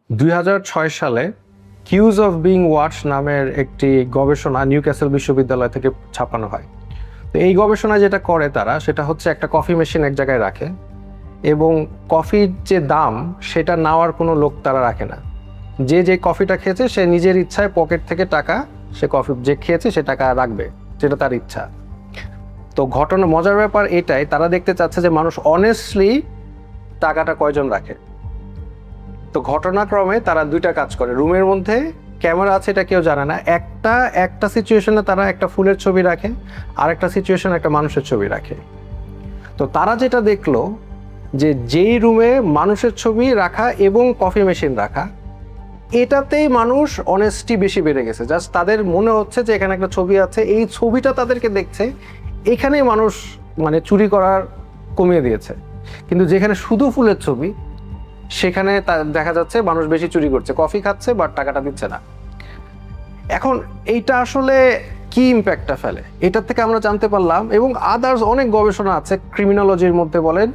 2006 সালে কিউজ of being watch নামের একটি গবেষণা নিউক্যাসল বিশ্ববিদ্যালয় থেকে ছাপানো হয়। তো এই গবেষণা যেটা করে তারা, সেটা হচ্ছে একটা কফি মেশিন এক জায়গায় রাখে এবং কফির যে দাম সেটা নেওয়ার কোনো লোক তারা রাখে না। যে কফিটা খেয়েছে সে নিজের ইচ্ছায় পকেট থেকে টাকা, সে কফি যে খেয়েছে সে টাকা রাখবে, যেটা তার ইচ্ছা। তো ঘটনা মজার ব্যাপার এটাই, তারা দেখতে চাচ্ছে যে মানুষ অনেস্টলি টাকাটা কয়জন রাখে। তো ঘটনাক্রমে তারা দুইটা কাজ করে। রুমের মধ্যে ক্যামেরা আছে এটা কেউ জানে না, একটা সিচুয়েশনে তারা একটা ফুলের ছবি রাখে, আর একটা সিচুয়েশনে একটা মানুষের ছবি রাখে। তো তারা যেটা দেখলো যে যেই রুমে মানুষের ছবি রাখা এবং কফি মেশিন রাখা, এটাতেই মানুষ অনেস্টি বেশি বেড়ে গেছে। জাস্ট তাদের মনে হচ্ছে যে এখানে একটা ছবি আছে, এই ছবিটা তাদেরকে দেখছে, এখানেই মানুষ মানে চুরি করার কমিয়ে দিয়েছে। কিন্তু যেখানে শুধু ফুলের ছবি, সেখানে দেখা যাচ্ছে মানুষ বেশি চুরি করছে, কফি খাচ্ছে বাট টাকাটা দিচ্ছে না। এখন এইটা আসলে কি ইম্প্যাক্টটা ফেলে, এটার থেকে আমরা জানতে পারলাম। এবং আদার্স অনেক গবেষণা আছে, ক্রিমিনোলজির মধ্যে বলেন,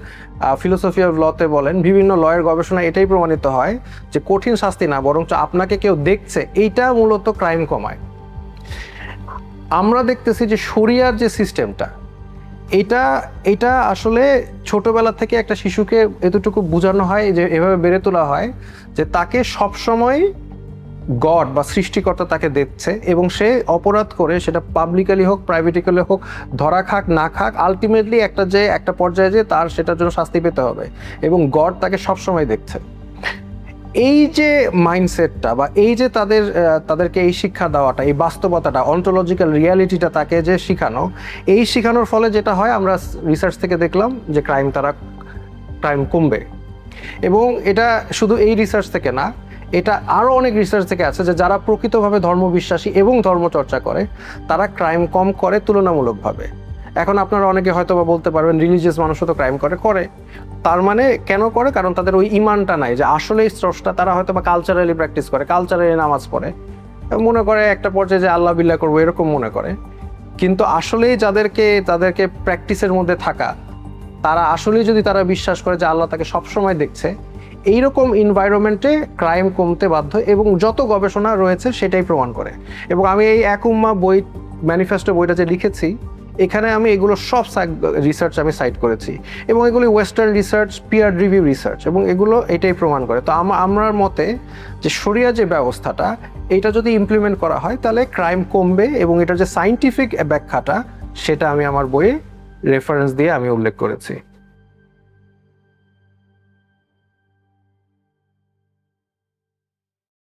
ফিলোসফি অফ লতে বলেন, বিভিন্ন লয়ের গবেষণা এটাই প্রমাণিত হয় যে কঠিন শাস্তি না, বরঞ্চ আপনাকে কেউ দেখছে, এইটা মূলত ক্রাইম কমায়। আমরা দেখতেছি যে শরিয়ার যে সিস্টেমটা, এটা আসলে ছোটবেলা থেকে একটা শিশুকে এতটুকু বোঝানো হয়, যে এভাবে বেড়ে তোলা হয় যে তাকে সবসময় গড বা সৃষ্টিকর্তা তাকে দেখছে, এবং সে অপরাধ করে, সেটা পাবলিকালি হোক প্রাইভেটিক্যালি হোক, ধরা খাক না খাক, আলটিমেটলি একটা পর্যায়ে যে তার সেটার জন্য শাস্তি পেতে হবে, এবং গড তাকে সবসময় দেখছে। এই যে মাইন্ডসেটটা বা এই যে তাদেরকে এই শিক্ষা দেওয়াটা, এই বাস্তবতাটা, অন্টোলজিক্যাল রিয়ালিটিটা তাকে যে শেখানোর ফলে যেটা হয়, আমরা রিসার্চ থেকে দেখলাম যে ক্রাইম কমবে। এবং এটা শুধু এই রিসার্চ থেকে না, এটা আরও অনেক রিসার্চ থেকে আছে যে যারা প্রকৃতভাবে ধর্মবিশ্বাসী এবং ধর্মচর্চা করে তারা ক্রাইম কম করে তুলনামূলকভাবে। এখন আপনারা অনেকে হয়তো বা বলতে পারবেন, রিলিজিয়াস মানুষও তো ক্রাইম করে। তার মানে কেন করে? কারণ তাদের ওই ইমানটা নাই যে আসলেই স্রষ্টা। তারা হয়তো বা কালচারালি প্র্যাকটিস করে, কালচারালি নামাজ পড়ে, মনে করে একটা পর্যায়ে যে আল্লাহ বিল্লাহ করবো, এরকম মনে করে। কিন্তু আসলেই তাদেরকে প্র্যাকটিসের মধ্যে থাকা, তারা আসলেই যদি তারা বিশ্বাস করে যে আল্লাহ তাকে সবসময় দেখছে, এইরকম এনভায়রনমেন্টে ক্রাইম কমতে বাধ্য, এবং যত গবেষণা রয়েছে সেটাই প্রমাণ করে। এবং আমি এই এক উম্মাহ ম্যানিফেস্টো বইটা যে লিখেছি, এখানে আমি এগুলো সব রিসার্চ আমি সাইট করেছি, এবং এগুলি western research, peer review research, এবং এগুলো এটাই প্রমাণ করে। তো আমার মতে যে শরিয়া যে ব্যবস্থাটা, এটা যদি ইমপ্লিমেন্ট করা হয় তাহলে ক্রাইম কমবে, এবং এটার যে সায়েন্টিফিক ব্যাখ্যাটা সেটা আমি আমার বইয়ে রেফারেন্স দিয়ে আমি উল্লেখ করেছি।